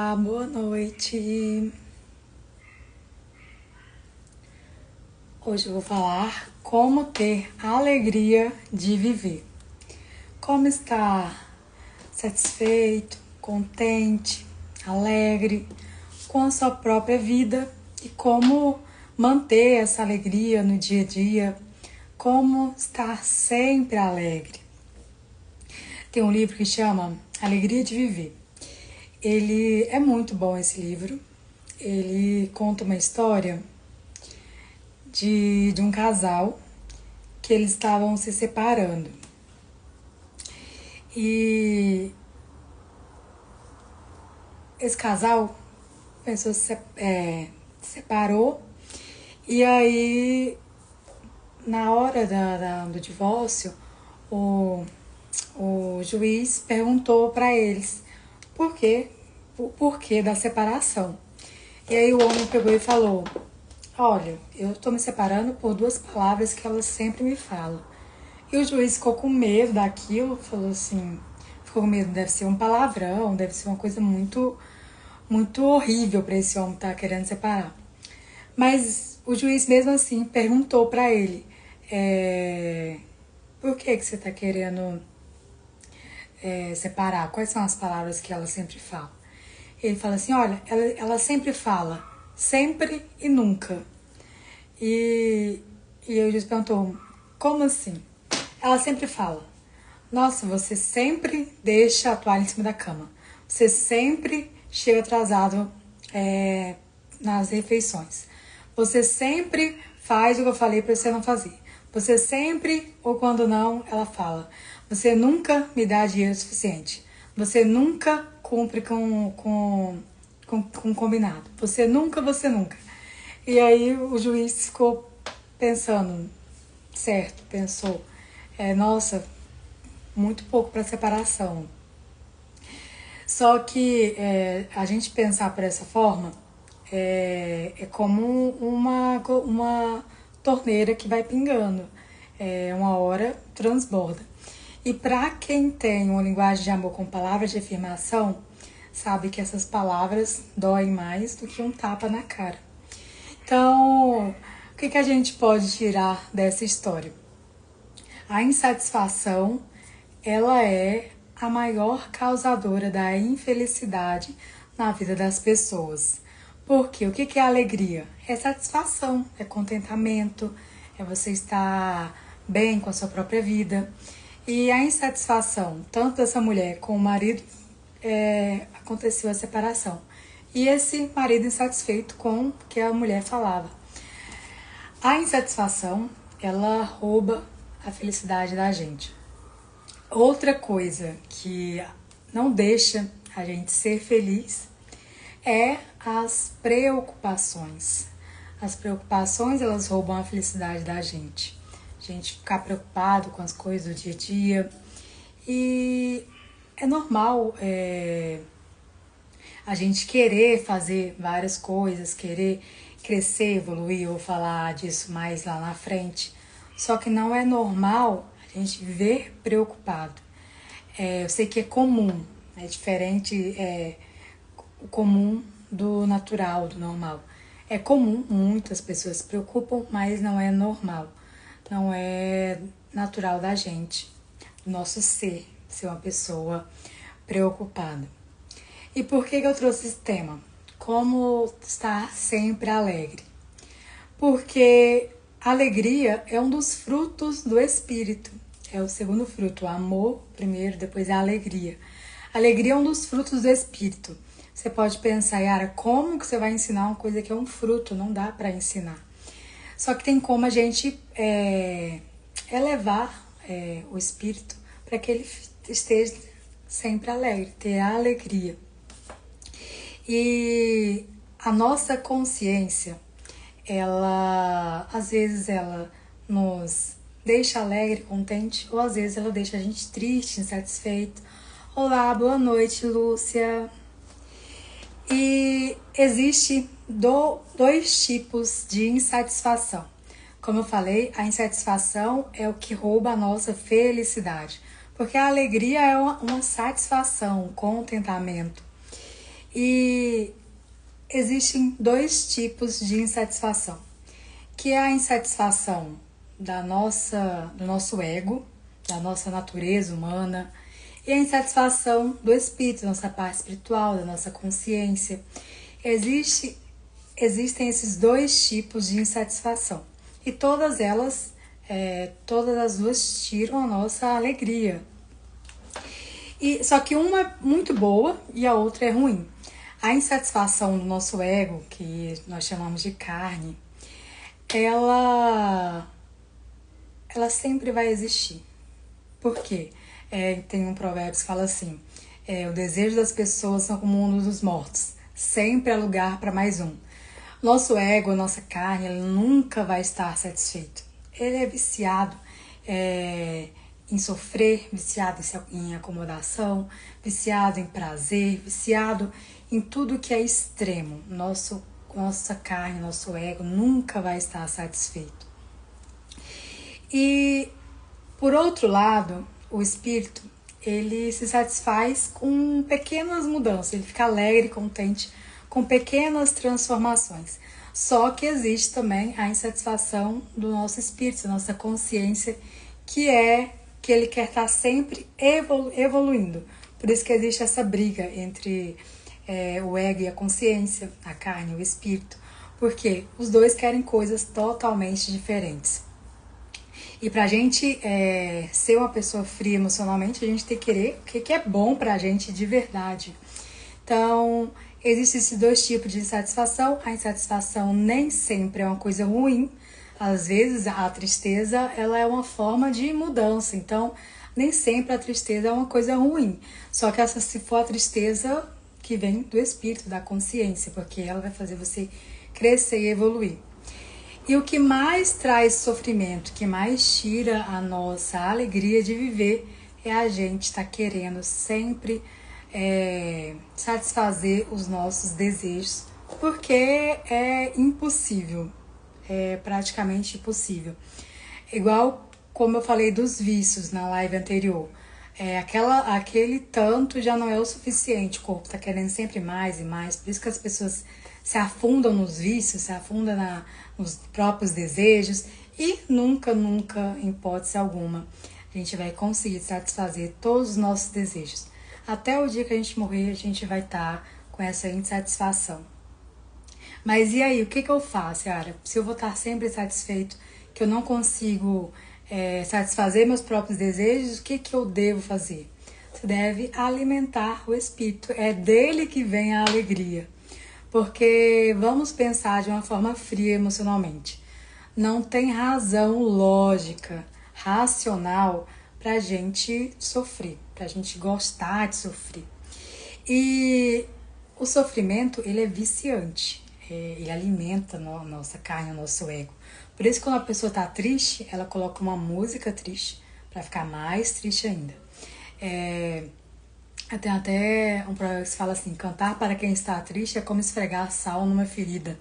Olá, boa noite. Hoje eu vou falar como ter a alegria de viver. Como estar satisfeito, contente, alegre com a sua própria vida e como manter essa alegria no dia a dia, como estar sempre alegre. Tem um livro que chama Alegria de Viver. Ele é muito bom, esse livro. Ele conta uma história de um casal que eles estavam se separando. E esse casal pensou se separou, e aí na hora do divórcio o juiz perguntou para eles o porquê da separação. E aí o homem pegou e falou: olha, eu estou me separando por duas palavras que ela sempre me fala. E o juiz ficou com medo daquilo, falou assim, ficou com medo, deve ser um palavrão, deve ser uma coisa muito, muito horrível para esse homem estar querendo separar. Mas o juiz mesmo assim perguntou para ele, por que você está querendo separar? Quais são as palavras que ela sempre fala? Ele fala assim, olha, ela sempre fala, sempre e nunca. E o juiz perguntou, como assim? Ela sempre fala, nossa, você sempre deixa a toalha em cima da cama. Você sempre chega atrasado nas refeições. Você sempre faz o que eu falei para você não fazer. Você sempre, ou quando não, ela fala. Você nunca me dá dinheiro suficiente. Você nunca cumpre com combinado. Você nunca. E aí o juiz ficou pensando, certo, pensou, nossa, muito pouco para separação. Só que a gente pensar por essa forma é como uma torneira que vai pingando. Uma hora transborda. E para quem tem uma linguagem de amor com palavras de afirmação, sabe que essas palavras doem mais do que um tapa na cara. Então, o que a gente pode tirar dessa história? A insatisfação, ela é a maior causadora da infelicidade na vida das pessoas. Porque o que é alegria? É satisfação, é contentamento, é você estar bem com a sua própria vida. E a insatisfação, tanto dessa mulher com o marido, aconteceu a separação. E esse marido insatisfeito com o que a mulher falava. A insatisfação, ela rouba a felicidade da gente. Outra coisa que não deixa a gente ser feliz é as preocupações. As preocupações, elas roubam a felicidade da gente. A gente ficar preocupado com as coisas do dia a dia. E é normal a gente querer fazer várias coisas, querer crescer, evoluir. Eu vou falar disso mais lá na frente. Só que não é normal a gente viver preocupado. Eu sei que é comum, é diferente o comum do natural, do normal. É comum, muitas pessoas se preocupam, mas não é normal. Não é natural da gente, do nosso ser uma pessoa preocupada. E por que eu trouxe esse tema? Como estar sempre alegre? Porque a alegria é um dos frutos do espírito. É o segundo fruto, o amor primeiro, depois a alegria. A alegria é um dos frutos do espírito. Você pode pensar, Yara, como que você vai ensinar uma coisa que é um fruto? Não dá para ensinar. Só que tem como a gente elevar o espírito para que ele esteja sempre alegre, ter a alegria. E a nossa consciência, ela às vezes ela nos deixa alegre, contente, ou às vezes ela deixa a gente triste, insatisfeito. Olá, boa noite, Lúcia. E existe dois tipos de insatisfação. Como eu falei, a insatisfação é o que rouba a nossa felicidade, porque a alegria é uma satisfação, um contentamento. E existem dois tipos de insatisfação, que é a insatisfação do nosso ego, da nossa natureza humana, e a insatisfação do espírito, da nossa parte espiritual, da nossa consciência. Existem esses dois tipos de insatisfação. E todas as duas tiram a nossa alegria. Só que uma é muito boa e a outra é ruim. A insatisfação do nosso ego, que nós chamamos de carne, ela sempre vai existir. Por quê? Tem um provérbio que fala assim, o desejo das pessoas são como o mundo dos mortos, sempre há lugar para mais um. Nosso ego, a nossa carne, ele nunca vai estar satisfeito. Ele é viciado em sofrer, viciado em acomodação, viciado em prazer, viciado em tudo que é extremo. Nossa carne, nosso ego nunca vai estar satisfeito. E, por outro lado, o espírito, ele se satisfaz com pequenas mudanças, ele fica alegre, contente com pequenas transformações. Só que existe também a insatisfação do nosso espírito, da nossa consciência, que ele quer estar sempre evoluindo. Por isso que existe essa briga entre o ego e a consciência, a carne e o espírito, porque os dois querem coisas totalmente diferentes. E pra gente ser uma pessoa fria emocionalmente, a gente tem que querer o que é bom pra gente de verdade. Então, existem esses dois tipos de insatisfação. A insatisfação nem sempre é uma coisa ruim. Às vezes, a tristeza ela é uma forma de mudança. Então, nem sempre a tristeza é uma coisa ruim. Só que se for a tristeza que vem do espírito, da consciência, porque ela vai fazer você crescer e evoluir. E o que mais traz sofrimento, que mais tira a nossa alegria de viver, é a gente estar querendo sempre satisfazer os nossos desejos, porque é impossível, é praticamente impossível. Igual como eu falei dos vícios na live anterior, aquele tanto já não é o suficiente, o corpo está querendo sempre mais e mais, por isso que as pessoas se afundam nos vícios, se afundam nos próprios desejos e nunca, em hipótese alguma, a gente vai conseguir satisfazer todos os nossos desejos. Até o dia que a gente morrer, a gente vai estar com essa insatisfação. Mas e aí, o que eu faço, Yara? Se eu vou estar sempre insatisfeito, que eu não consigo satisfazer meus próprios desejos, o que eu devo fazer? Você deve alimentar o espírito, é dele que vem a alegria. Porque vamos pensar de uma forma fria emocionalmente. Não tem razão lógica, racional, pra gente sofrer, pra gente gostar de sofrer. E o sofrimento, ele é viciante, ele alimenta a nossa carne, o nosso ego. Por isso, quando a pessoa tá triste, ela coloca uma música triste pra ficar mais triste ainda. Tem até um provérbio que fala assim, cantar para quem está triste é como esfregar sal numa ferida.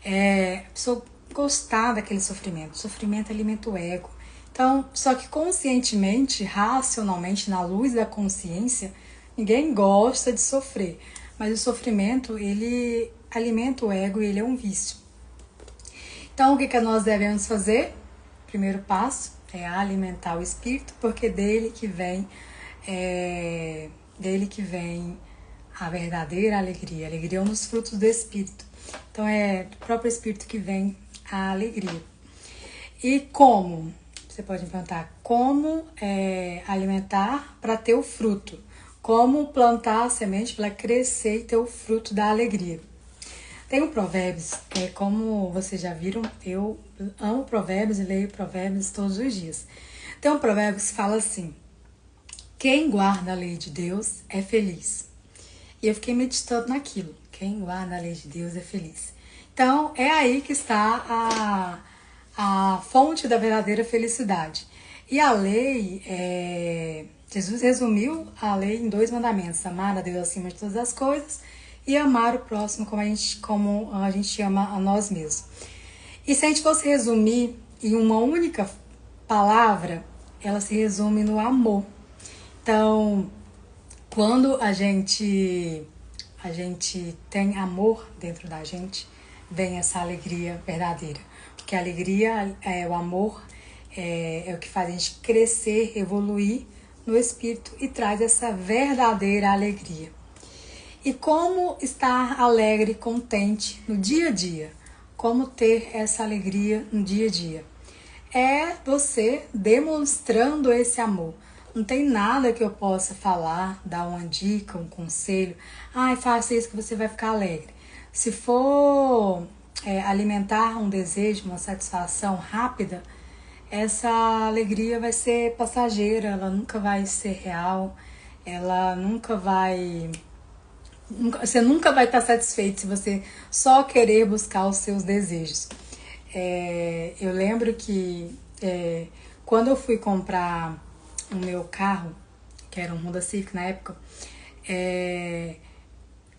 A pessoa gostar daquele sofrimento. O sofrimento alimenta o ego. Então, só que conscientemente, racionalmente, na luz da consciência, ninguém gosta de sofrer. Mas o sofrimento, ele alimenta o ego e ele é um vício. Então, o que nós devemos fazer? O primeiro passo é alimentar o espírito, porque dele que vem a verdadeira alegria. A alegria é um dos frutos do espírito. Então, é do próprio espírito que vem a alegria. E como? Você pode me perguntar como alimentar para ter o fruto. Como plantar a semente para crescer e ter o fruto da alegria. Tem um provérbios, como vocês já viram, eu amo provérbios e leio provérbios todos os dias. Tem um provérbio que fala assim, quem guarda a lei de Deus é feliz. E eu fiquei meditando naquilo, quem guarda a lei de Deus é feliz. Então, é aí que está a fonte da verdadeira felicidade. E a lei, Jesus resumiu a lei em 2 mandamentos, amar a Deus acima de todas as coisas e amar o próximo como a gente ama a nós mesmos. E se a gente fosse resumir em uma única palavra, ela se resume no amor. Então, quando a gente a gente tem amor dentro da gente, vem essa alegria verdadeira. Porque a alegria, o amor, é o que faz a gente crescer, evoluir no espírito e traz essa verdadeira alegria. E como estar alegre, contente no dia a dia? Como ter essa alegria no dia a dia? É você demonstrando esse amor. Não tem nada que eu possa falar, dar uma dica, um conselho. Ai, faça isso que você vai ficar alegre. Se for alimentar um desejo, uma satisfação rápida, essa alegria vai ser passageira, ela nunca vai ser real, ela nunca vai... Você nunca vai estar satisfeito se você só querer buscar os seus desejos. Eu lembro que quando eu fui comprar o meu carro, que era um Honda Civic na época,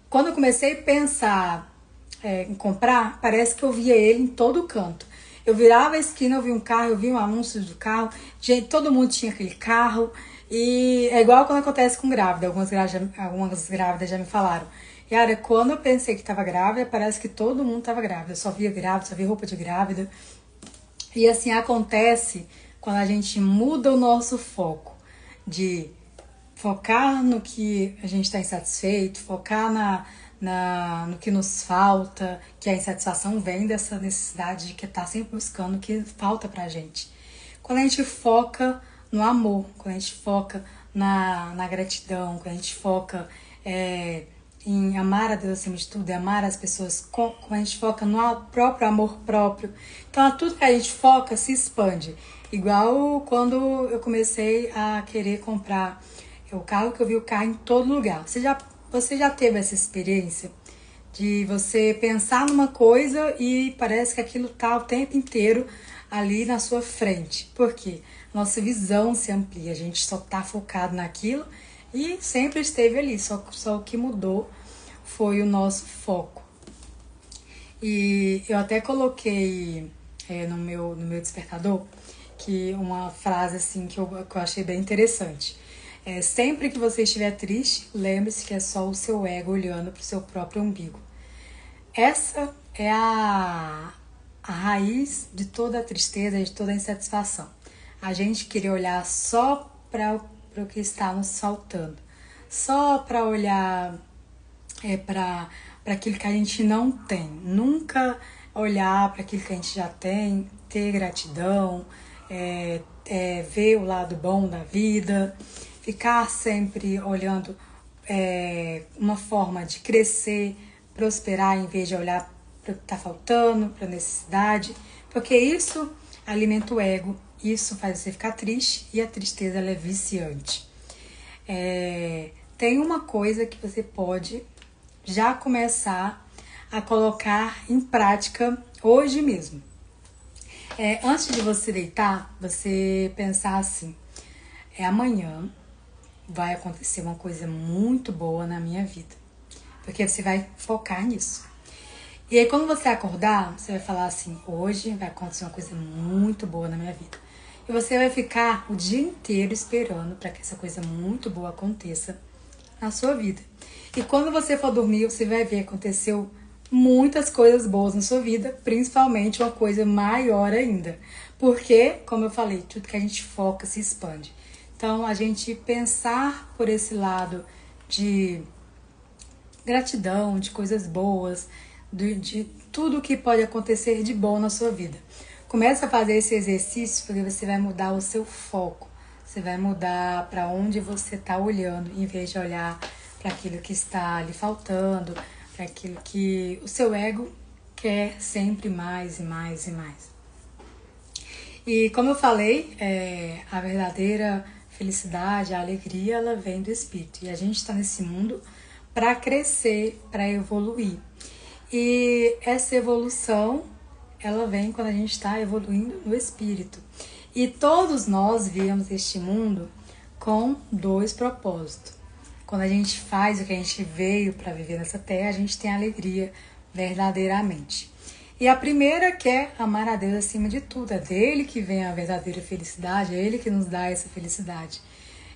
quando eu comecei a pensar em comprar, parece que eu via ele em todo canto. Eu virava a esquina, eu via um carro, eu via um anúncio do carro, gente, todo mundo tinha aquele carro. E é igual quando acontece com grávida, algumas grávidas já me falaram. Yara, quando eu pensei que estava grávida, parece que todo mundo estava grávida. Eu só via grávida, só via roupa de grávida. E assim acontece quando a gente muda o nosso foco de focar no que a gente está insatisfeito, focar no que nos falta, que a insatisfação vem dessa necessidade de que tá sempre buscando o que falta pra gente. Quando a gente foca no amor, quando a gente foca na gratidão, quando a gente foca em amar a Deus acima de tudo, amar as pessoas, quando a gente foca no próprio amor próprio, então tudo que a gente foca se expande. Igual quando eu comecei a querer comprar o carro, que eu vi o carro em todo lugar. Você já teve essa experiência de você pensar numa coisa e parece que aquilo tá o tempo inteiro ali na sua frente? Por quê? Nossa visão se amplia, a gente só tá focado naquilo e sempre esteve ali, só o que mudou foi o nosso foco. E eu até coloquei no meu despertador que uma frase assim que eu achei bem interessante. Sempre que você estiver triste, lembre-se que é só o seu ego olhando para o seu próprio umbigo. Essa é a raiz de toda a tristeza, de toda a insatisfação. A gente querer olhar só para o que está nos faltando. Só para olhar para aquilo que a gente não tem. Nunca olhar para aquilo que a gente já tem, ter gratidão, ver o lado bom da vida, ficar sempre olhando uma forma de crescer, prosperar, em vez de olhar para o que está faltando, para a necessidade, porque isso alimenta o ego, isso faz você ficar triste e a tristeza ela é viciante. Tem uma coisa que você pode já começar a colocar em prática hoje mesmo. Antes de você deitar, você pensar assim, amanhã vai acontecer uma coisa muito boa na minha vida. Porque você vai focar nisso. E aí quando você acordar, você vai falar assim, hoje vai acontecer uma coisa muito boa na minha vida. E você vai ficar o dia inteiro esperando para que essa coisa muito boa aconteça na sua vida. E quando você for dormir, você vai ver que aconteceu muitas coisas boas na sua vida, principalmente uma coisa maior ainda. Porque, como eu falei, tudo que a gente foca se expande. Então, a gente pensar por esse lado de gratidão, de coisas boas, de tudo que pode acontecer de bom na sua vida. Começa a fazer esse exercício porque você vai mudar o seu foco. Você vai mudar para onde você está olhando, em vez de olhar para aquilo que está lhe faltando, para aquilo que o seu ego quer sempre mais e mais e mais. E como eu falei, a verdadeira felicidade, a alegria, ela vem do espírito. E a gente está nesse mundo para crescer, para evoluir. E essa evolução, ela vem quando a gente está evoluindo no espírito. E todos nós viemos este mundo com dois propósitos. Quando a gente faz o que a gente veio para viver nessa terra, a gente tem alegria verdadeiramente. E a primeira que é amar a Deus acima de tudo. É dele que vem a verdadeira felicidade, é ele que nos dá essa felicidade.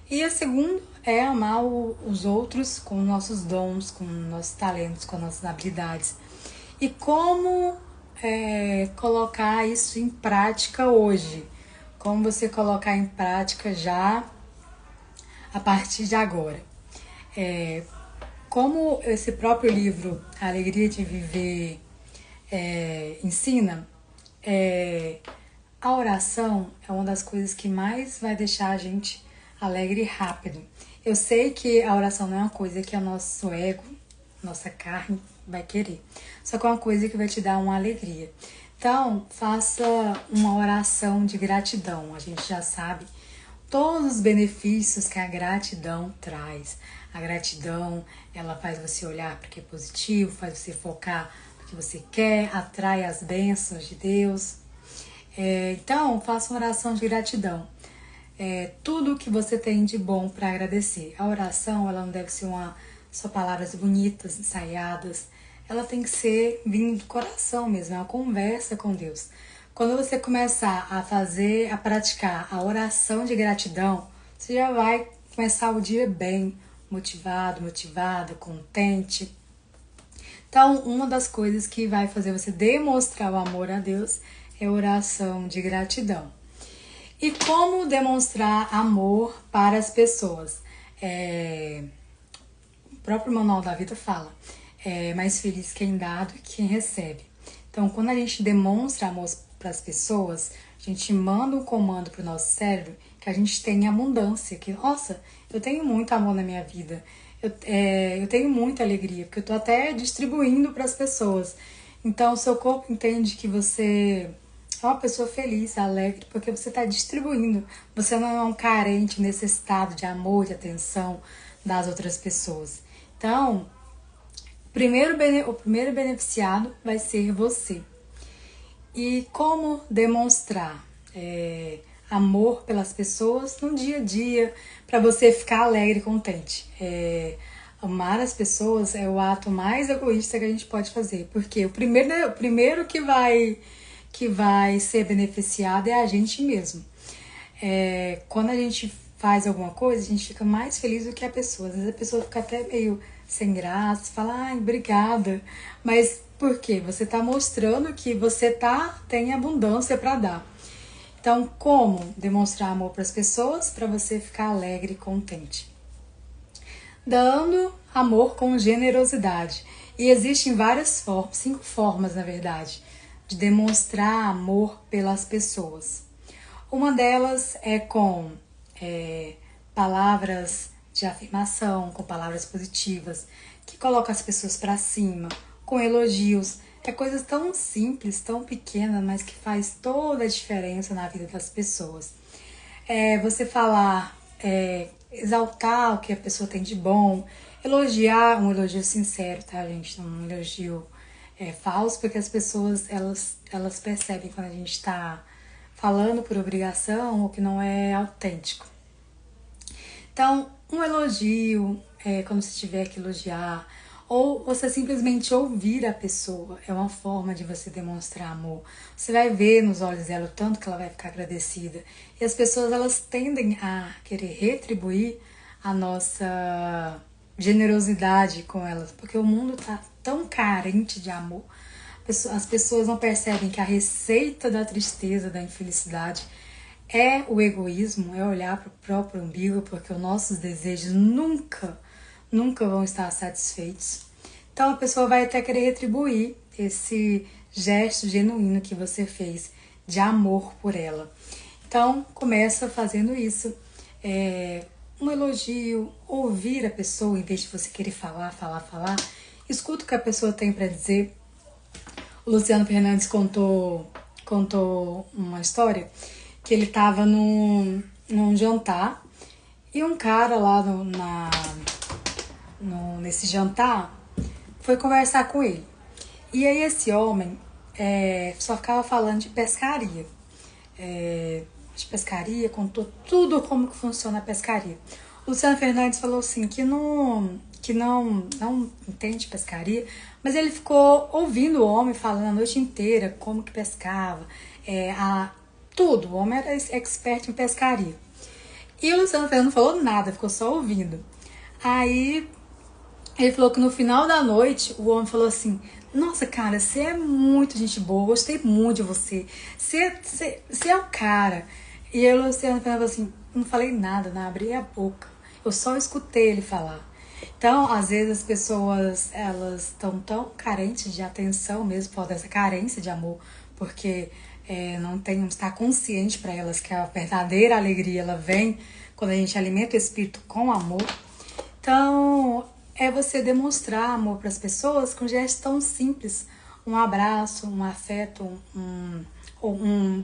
E a segunda é amar os outros com nossos dons, com nossos talentos, com nossas habilidades. E como colocar isso em prática hoje? Como você colocar em prática já a partir de agora? Como esse próprio livro, A Alegria de Viver, ensina, a oração é uma das coisas que mais vai deixar a gente alegre e rápido. Eu sei que a oração não é uma coisa que o nosso ego, nossa carne vai querer, só que é uma coisa que vai te dar uma alegria. Então, faça uma oração de gratidão. A gente já sabe todos os benefícios que a gratidão traz. A gratidão, ela faz você olhar para o que é positivo, faz você focar no que você quer, atrai as bênçãos de Deus. Então, faça uma oração de gratidão. Tudo que você tem de bom para agradecer. A oração, ela não deve ser só palavras bonitas, ensaiadas. Ela tem que ser vindo do coração mesmo, é uma conversa com Deus. Quando você começar a praticar a oração de gratidão, você já vai começar o dia bem, motivado, motivada, contente. Então, uma das coisas que vai fazer você demonstrar o amor a Deus é a oração de gratidão. E como demonstrar amor para as pessoas? O próprio Manual da Vida fala, é mais feliz quem dá do que quem recebe. Então, quando a gente demonstra amor para as pessoas, a gente manda um comando para o nosso cérebro que a gente tem abundância, que, nossa, eu tenho muito amor na minha vida, eu tenho muita alegria, porque eu estou até distribuindo para as pessoas. Então, o seu corpo entende que você é uma pessoa feliz, alegre, porque você está distribuindo. Você não é um carente, necessitado de amor, de atenção das outras pessoas. Então, o primeiro beneficiado vai ser você. E como demonstrar amor pelas pessoas no dia a dia, para você ficar alegre e contente? Amar as pessoas é o ato mais egoísta que a gente pode fazer, porque o primeiro que vai ser beneficiado é a gente mesmo. Quando a gente faz alguma coisa, a gente fica mais feliz do que a pessoa. Às vezes a pessoa fica até meio sem graça, fala, ai, obrigada. Mas por quê? Você está mostrando que você tem abundância para dar. Então, como demonstrar amor para as pessoas? Para você ficar alegre e contente. Dando amor com generosidade. E existem várias formas, 5 formas, na verdade, de demonstrar amor pelas pessoas. Uma delas é com palavras de afirmação, com palavras positivas, que colocam as pessoas para cima, com elogios. Coisas tão simples, tão pequenas, mas que faz toda a diferença na vida das pessoas. Você falar, exaltar o que a pessoa tem de bom, elogiar, um elogio sincero, tá, gente? Um elogio falso, porque as pessoas, elas percebem quando a gente está falando por obrigação ou que não é autêntico. Então, um elogio, quando você tiver que elogiar, ou você simplesmente ouvir a pessoa, é uma forma de você demonstrar amor. Você vai ver nos olhos dela o tanto que ela vai ficar agradecida. E as pessoas, elas tendem a querer retribuir a nossa generosidade com elas, porque o mundo está tão carente de amor. As pessoas não percebem que a receita da tristeza, da infelicidade, é o egoísmo, é olhar para o próprio umbigo, porque os nossos desejos nunca vão estar satisfeitos. Então a pessoa vai até querer retribuir esse gesto genuíno que você fez de amor por ela. Então começa fazendo isso, um elogio, ouvir a pessoa em vez de você querer falar. Escuta o que a pessoa tem para dizer. O Luciano Fernandes contou uma história que ele estava num jantar e um cara lá nesse jantar foi conversar com ele. E aí esse homem só ficava falando de pescaria. Contou tudo como que funciona a pescaria. O Luciano Fernandes falou assim que não entende pescaria, mas ele ficou ouvindo o homem falando a noite inteira como que pescava, tudo. O homem era expert em pescaria. E o Luciano Fernando não falou nada, ficou só ouvindo. Aí ele falou que no final da noite o homem falou assim: Nossa, cara, você é muito gente boa, gostei muito de você. Você é o cara. E aí o Luciano Fernando falou assim: Não falei nada, não abri a boca. Eu só escutei ele falar. Então, às vezes as pessoas, elas estão tão carentes de atenção mesmo, por dessa carência de amor, porque não está consciente para elas que a verdadeira alegria, ela vem quando a gente alimenta o espírito com amor. Então, é você demonstrar amor para as pessoas com gestos tão simples. Um abraço, um afeto,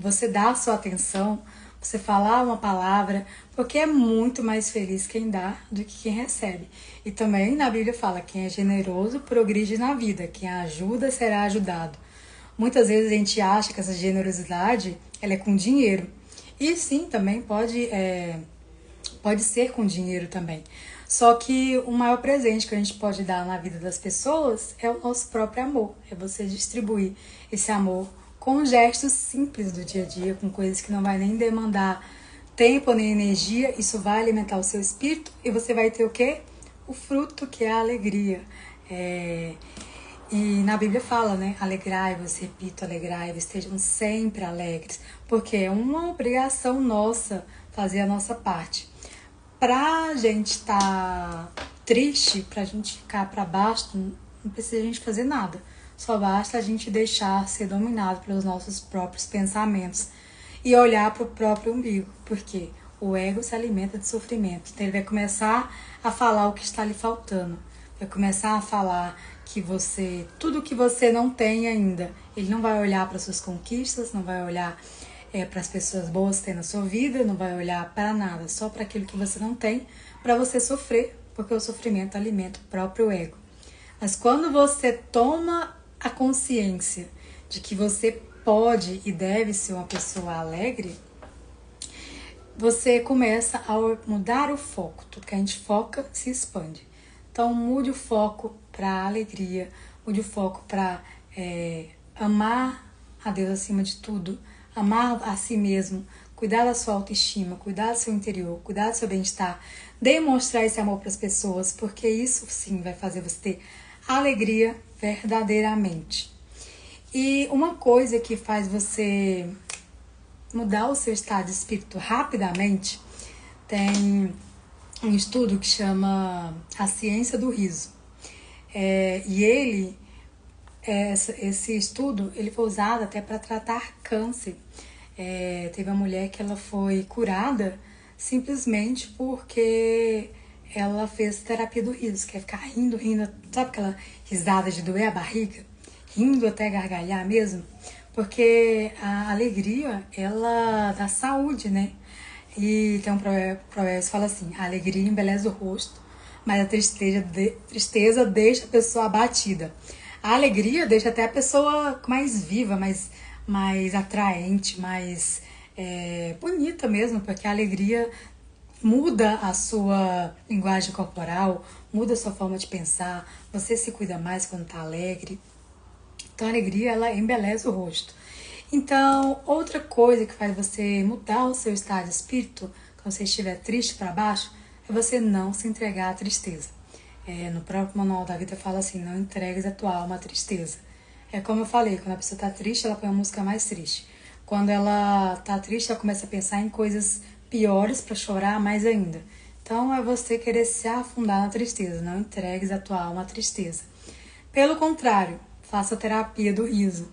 você dar a sua atenção, você falar uma palavra, porque é muito mais feliz quem dá do que quem recebe. E também na Bíblia fala, quem é generoso progride na vida, quem ajuda será ajudado. Muitas vezes a gente acha que essa generosidade ela é com dinheiro. E sim, também pode ser com dinheiro também. Só que o maior presente que a gente pode dar na vida das pessoas é o nosso próprio amor. É você distribuir esse amor com gestos simples do dia a dia, com coisas que não vai nem demandar tempo nem energia. Isso vai alimentar o seu espírito e você vai ter o quê? O fruto, que é a alegria. E na Bíblia fala, né? Alegrai-vos, repito, alegrai-vos, estejam sempre alegres. Porque é uma obrigação nossa fazer a nossa parte. Pra gente estar triste, pra gente ficar pra baixo, não precisa a gente fazer nada. Só basta a gente deixar ser dominado pelos nossos próprios pensamentos e olhar pro próprio umbigo. Porque o ego se alimenta de sofrimento. Então ele vai começar a falar o que está lhe faltando. Vai começar a falar que tudo que você não tem ainda. Ele não vai olhar para suas conquistas, não vai olhar para as pessoas boas que tem na sua vida, não vai olhar para nada, só para aquilo que você não tem, para você sofrer, porque o sofrimento alimenta o próprio ego. Mas quando você toma a consciência de que você pode e deve ser uma pessoa alegre, você começa a mudar o foco. Tudo que a gente foca se expande. Então mude o foco para a alegria, mude o foco para amar a Deus acima de tudo, amar a si mesmo, cuidar da sua autoestima, cuidar do seu interior, cuidar do seu bem-estar, demonstrar esse amor para as pessoas, porque isso sim vai fazer você ter alegria verdadeiramente. E uma coisa que faz você mudar o seu estado de espírito rapidamente, tem um estudo que chama A Ciência do Riso. E esse estudo ele foi usado até para tratar câncer. Teve uma mulher que ela foi curada simplesmente porque ela fez terapia do riso, que é ficar rindo, sabe aquela risada de doer a barriga? Rindo até gargalhar mesmo, porque a alegria, ela dá saúde, né? E tem um provérbio que fala assim: a alegria embeleza o rosto, mas a tristeza deixa a pessoa abatida. A alegria deixa até a pessoa mais viva, mais atraente, mais bonita mesmo, porque a alegria muda a sua linguagem corporal, muda a sua forma de pensar, você se cuida mais quando tá alegre. Então a alegria, ela embeleza o rosto. Então, outra coisa que faz você mudar o seu estado de espírito, quando você estiver triste para baixo, é você não se entregar à tristeza. No próprio Manual da Vida fala assim: não entregues a tua alma à tristeza. É como eu falei, quando a pessoa tá triste, ela põe uma música mais triste. Quando ela tá triste, ela começa a pensar em coisas piores para chorar mais ainda. Então, é você querer se afundar na tristeza. Não entregues a tua alma à tristeza. Pelo contrário, faça terapia do riso.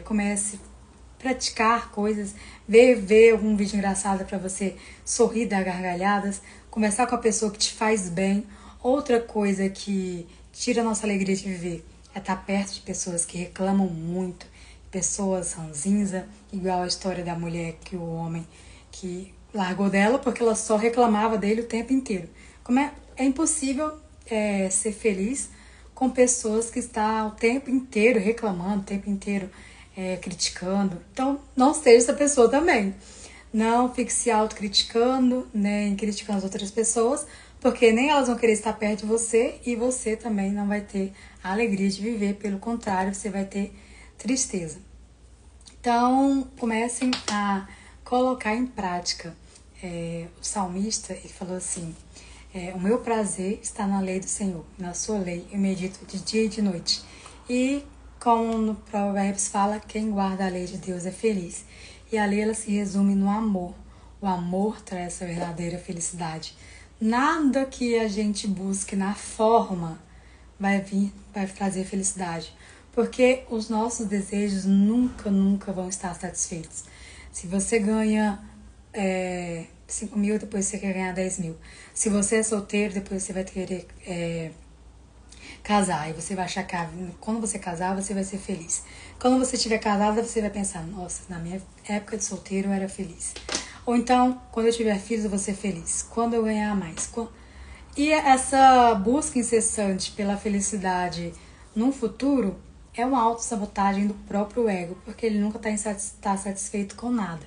Comece a praticar coisas, ver algum vídeo engraçado para você sorrir, dar gargalhadas, conversar com a pessoa que te faz bem. Outra coisa que tira a nossa alegria de viver é estar perto de pessoas que reclamam muito, pessoas ranzinza, igual a história da mulher que o homem que largou dela porque ela só reclamava dele o tempo inteiro. É impossível ser feliz com pessoas que estão o tempo inteiro reclamando, o tempo inteiro criticando. Então, não seja essa pessoa também. Não fique se autocriticando, nem criticando as outras pessoas, porque nem elas vão querer estar perto de você e você também não vai ter a alegria de viver. Pelo contrário, você vai ter tristeza. Então, comecem a colocar em prática o salmista, ele falou assim, o meu prazer está na lei do Senhor, na sua lei eu medito de dia e de noite. E como no Provérbios fala, quem guarda a lei de Deus é feliz. E a lei ela se resume no amor. O amor traz essa verdadeira felicidade. Nada que a gente busque na forma vai trazer felicidade. Porque os nossos desejos nunca vão estar satisfeitos. Se você ganha 5 mil, depois você quer ganhar 10 mil. Se você é solteiro, depois você vai querer casar. E você vai achar que quando você casar, você vai ser feliz. Quando você estiver casada, você vai pensar, nossa, na minha época de solteiro eu era feliz. Ou então, quando eu tiver filhos, eu vou ser feliz. Quando eu ganhar mais. E essa busca incessante pela felicidade no futuro é uma autossabotagem do próprio ego, porque ele nunca está satisfeito com nada.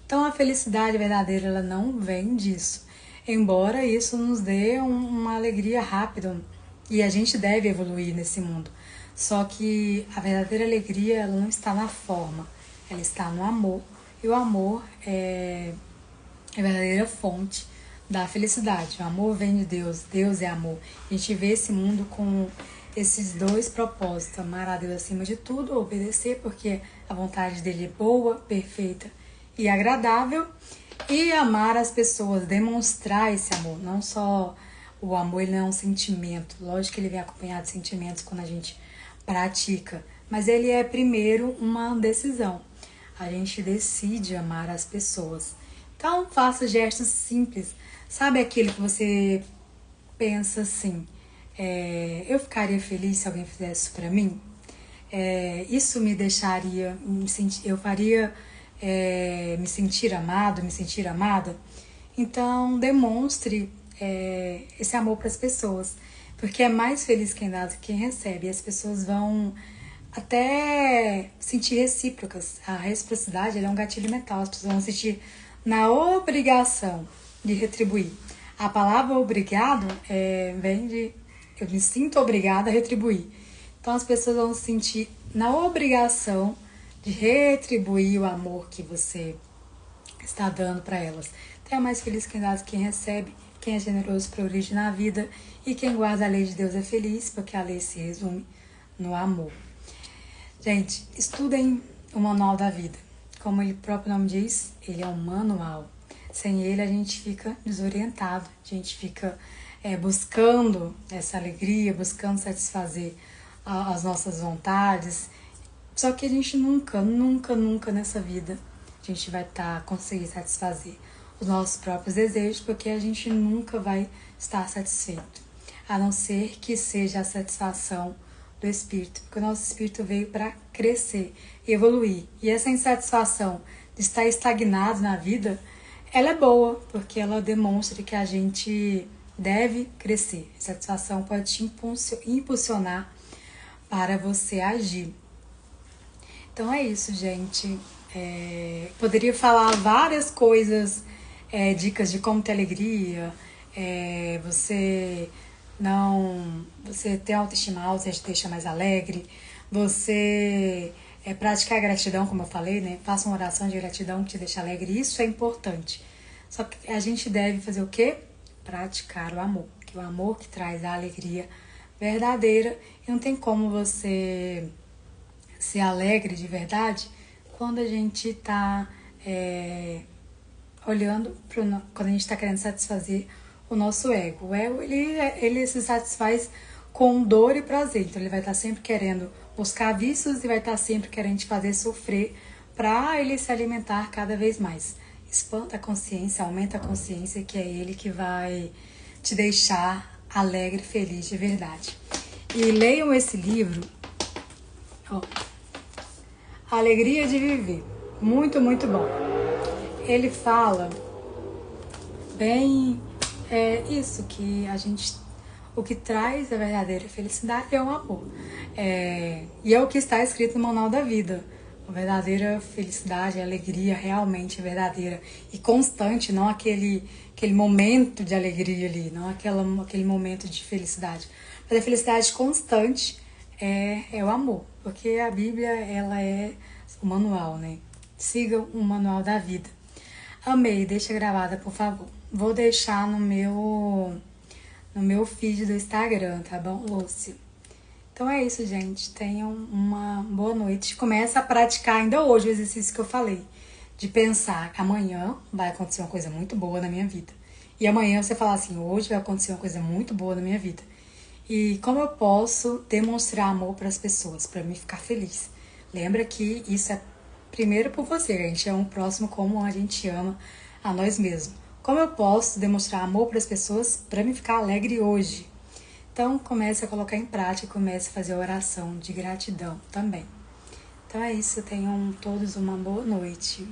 Então a felicidade verdadeira ela não vem disso, embora isso nos dê uma alegria rápida e a gente deve evoluir nesse mundo. Só que a verdadeira alegria ela não está na forma, ela está no amor, e o amor é a verdadeira fonte da felicidade. O amor vem de Deus, Deus é amor. A gente vê esse mundo com esses dois propósitos, amar a Deus acima de tudo, obedecer porque a vontade dele é boa, perfeita e agradável, e amar as pessoas, demonstrar esse amor, não só o amor, ele não é um sentimento, lógico que ele vem acompanhado de sentimentos quando a gente pratica, mas ele é primeiro uma decisão, a gente decide amar as pessoas. Então faça gestos simples, sabe aquilo que você pensa assim, eu ficaria feliz se alguém fizesse isso pra mim? Isso me deixaria, eu faria me sentir amado, me sentir amada. Então demonstre esse amor para as pessoas, porque é mais feliz quem dá do que quem recebe, e as pessoas vão até sentir recíprocas. A reciprocidade ela é um gatilho mental, as pessoas vão sentir na obrigação de retribuir. A palavra obrigado vem de eu me sinto obrigada a retribuir. Então as pessoas vão se sentir na obrigação de retribuir o amor que você está dando para elas. Então é mais feliz quem dá do que quem recebe, quem é generoso progride na vida, e quem guarda a lei de Deus é feliz, porque a lei se resume no amor. Gente, estudem o Manual da Vida. Como o próprio nome diz, ele é um manual. Sem ele a gente fica desorientado, a gente fica buscando essa alegria, buscando satisfazer as nossas vontades. Só que a gente nunca nessa vida a gente vai conseguir satisfazer os nossos próprios desejos, porque a gente nunca vai estar satisfeito, a não ser que seja a satisfação do espírito, porque o nosso espírito veio para crescer, evoluir. E essa insatisfação de estar estagnado na vida, ela é boa, porque ela demonstra que a gente deve crescer. A satisfação pode te impulsionar para você agir. Então é isso, gente. Poderia falar várias coisas, dicas de como ter alegria, você ter autoestima alta, te deixa mais alegre, você praticar a gratidão, como eu falei, né? Faça uma oração de gratidão que te deixa alegre, isso é importante. Só que a gente deve fazer o quê? Praticar o amor, que é o amor que traz a alegria verdadeira, e não tem como você ser alegre de verdade quando a gente está olhando quando a gente está querendo satisfazer o nosso ego. O ego ele se satisfaz com dor e prazer, então ele vai estar sempre querendo buscar vícios e vai estar sempre querendo te fazer sofrer para ele se alimentar cada vez mais. Expanda a consciência, aumenta a consciência, que é ele que vai te deixar alegre, feliz de verdade. E leiam esse livro, A Alegria de Viver. Muito, muito bom. Ele fala bem isso, que o que traz a verdadeira felicidade é o amor. E é o que está escrito no Manual da Vida. A verdadeira felicidade, a alegria realmente verdadeira e constante, não aquele momento de alegria ali, não aquele momento de felicidade. Mas a felicidade constante é o amor, porque a Bíblia ela é o manual, né? Sigam o Manual da Vida. Amei, deixa gravada, por favor. Vou deixar no meu feed do Instagram, tá bom, Lúcia? Então é isso, gente. Tenham uma boa noite. Começa a praticar ainda hoje o exercício que eu falei. De pensar que amanhã vai acontecer uma coisa muito boa na minha vida. E amanhã você falar assim, hoje vai acontecer uma coisa muito boa na minha vida. E como eu posso demonstrar amor para as pessoas, para me ficar feliz. Lembra que isso é primeiro por você, a gente ama o próximo como a gente ama a nós mesmos. Como eu posso demonstrar amor para as pessoas para me ficar alegre hoje? Então comece a colocar em prática, comece a fazer a oração de gratidão também. Então é isso, tenham todos uma boa noite.